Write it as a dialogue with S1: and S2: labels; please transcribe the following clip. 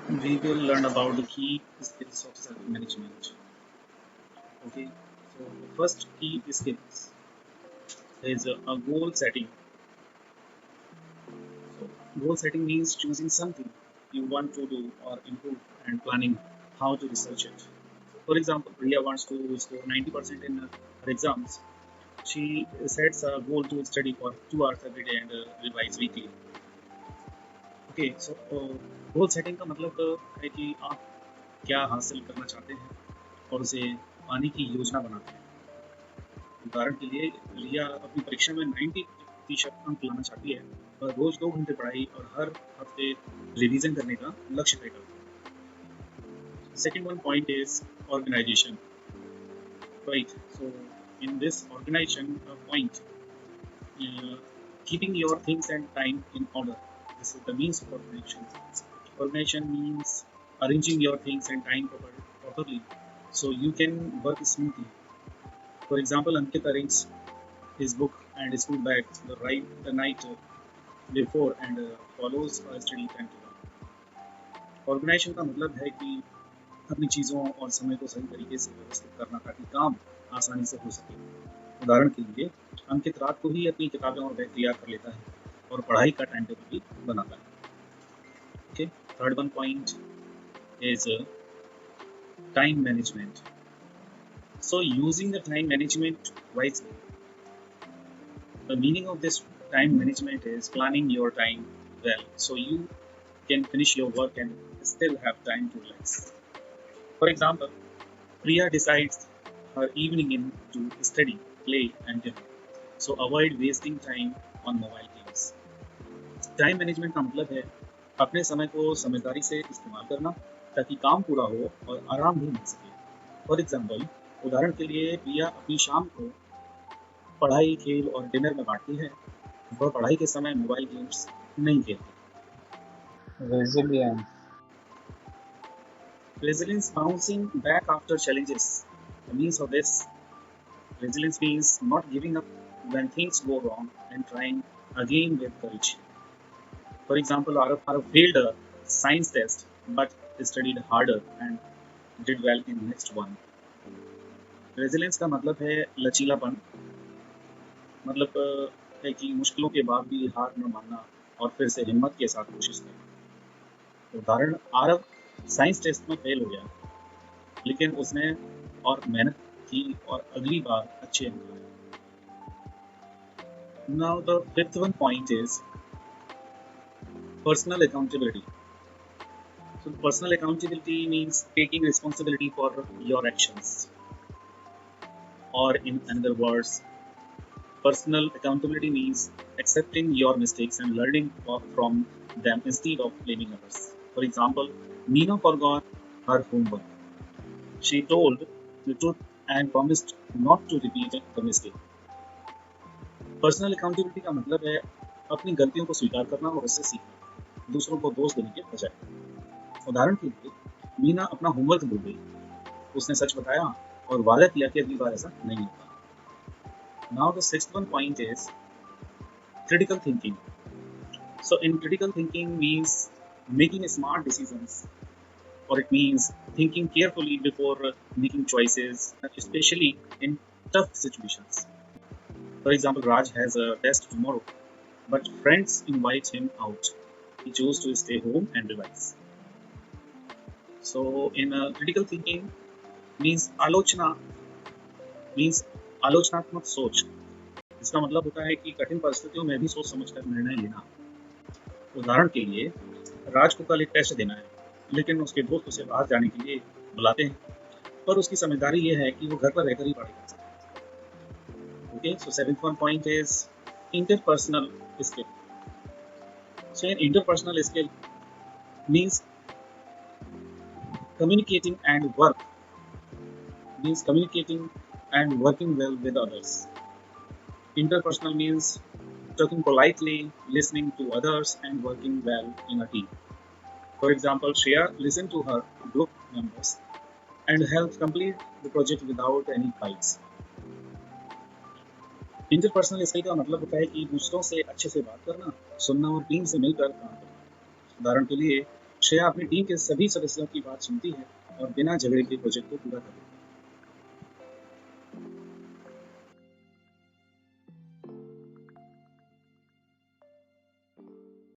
S1: We will learn about the key skills of self-management. Okay, so the first key skills is a goal setting. So goal setting means choosing something you want to do or improve and planning how to research it. For example, Priya wants to score 90% in her exams. She sets a goal to study for 2 hours every day and revise weekly. Okay so goal setting का मतलब है कि आप क्या हासिल करना चाहते हैं और उसे पाने की योजना बनाते हैं। उदाहरण के लिए रिया अपनी परीक्षा में 90% अंक लाना चाहती है और रोज 2 घंटे पढ़ाई और हर हफ्ते रिवीजन करने का लक्ष्य तय करती है। Second one point is organization, right? So in this organization point, keeping your things and time in order. This is the means of organization. Organization means arranging your things and time properly so you can work smoothly. For example, Ankit arranges his book and school bag the night before and follows a study timetable. Organization का मतलब है कि अपनी चीज़ों और समय को सही तरीके से व्यवस्थित करना ताकि काम आसानी से हो सके। उदाहरण के लिए अंकित रात को ही अपनी किताबें और बैग तैयार कर लेता है और पढ़ाई का टाइम टेबल भी बनाता है। Okay, third one point is time management. So using the time management wisely. The meaning of this time management is planning your time well so you can finish your work and still have time to relax. For example, Priya decides her evening into study, play and dinner. So avoid wasting time on mobile games. Time management का मतलब है अपने समय को समझदारी से इस्तेमाल करना ताकि काम पूरा हो और आराम भी मिल सके। फॉर एग्जाम्पल, उदाहरण के लिए प्रिया अपनी शाम को पढ़ाई, खेल और डिनर में बांटती है। वह पढ़ाई के समय मोबाइल गेम्स नहीं खेलती।
S2: Resilience.
S1: Resilience, bouncing back after challenges. The means of this resilience means not giving up when things go wrong and trying again with courage. For example, Arav failed a science test but studied harder and did well in next one. Resilience का मतलब है लचीलापन, मतलब है कि मुश्किलों के बाद भी हार न मानना और फिर से हिम्मत के साथ कोशिश करना। उदाहरण, आरव साइंस टेस्ट में फेल हो गया लेकिन उसने और मेहनत की और अगली बार अच्छे अंक लाए। Now the fifth one point is personal accountability. So personal accountability means taking responsibility for your actions, or in another words, personal accountability means accepting your mistakes and learning from them instead of blaming others. For example, Nina forgot her homework. She told the truth and promised not to repeat the mistake. Personal accountability का मतलब है अपनी गलतियों को स्वीकार करना और उससे सीखना, दूसरों को दोष देने के बजाय। उदाहरण के लिए, मीना अपना होमवर्क भूल गई। उसने सच बताया और वादा किया कि अगली बार ऐसा नहीं होगा। Now the sixth one point is critical thinking. So in critical thinking means making smart decisions, or it means thinking carefully before making choices, especially in tough situations. For example, Raj has a test tomorrow, but friends invite him out. He chose to stay home and revise. So in critical thinking means आलोचनात्मक सोच। इसका मतलब होता है कि कठिन परिस्थितियों में भी सोच समझकर निर्णय लेना। उदाहरण के लिए, राज को कल एक टेस्ट देना है लेकिन उसके दोस्त उसे बाहर जाने के लिए बुलाते हैं, पर उसकी समझदारी ये है कि वो घर पर रहकर ही पढ़ाई कर सकता है। Okay, so seventh one point is interpersonal skill. So an interpersonal skill means communicating and working well with others. Interpersonal means talking politely, listening to others, and working well in a team. For example, Shreya listened to her group members and helped complete the project without any fights. Interpersonal skill का मतलब होता है कि दूसरों से अच्छे से बात करना, सुनना और टीम से मिलकर काम करना। उदाहरण के लिए, श्रेया अपनी टीम के सभी सदस्यों की बात सुनती है और बिना झगड़े के प्रोजेक्ट को पूरा कर देती है।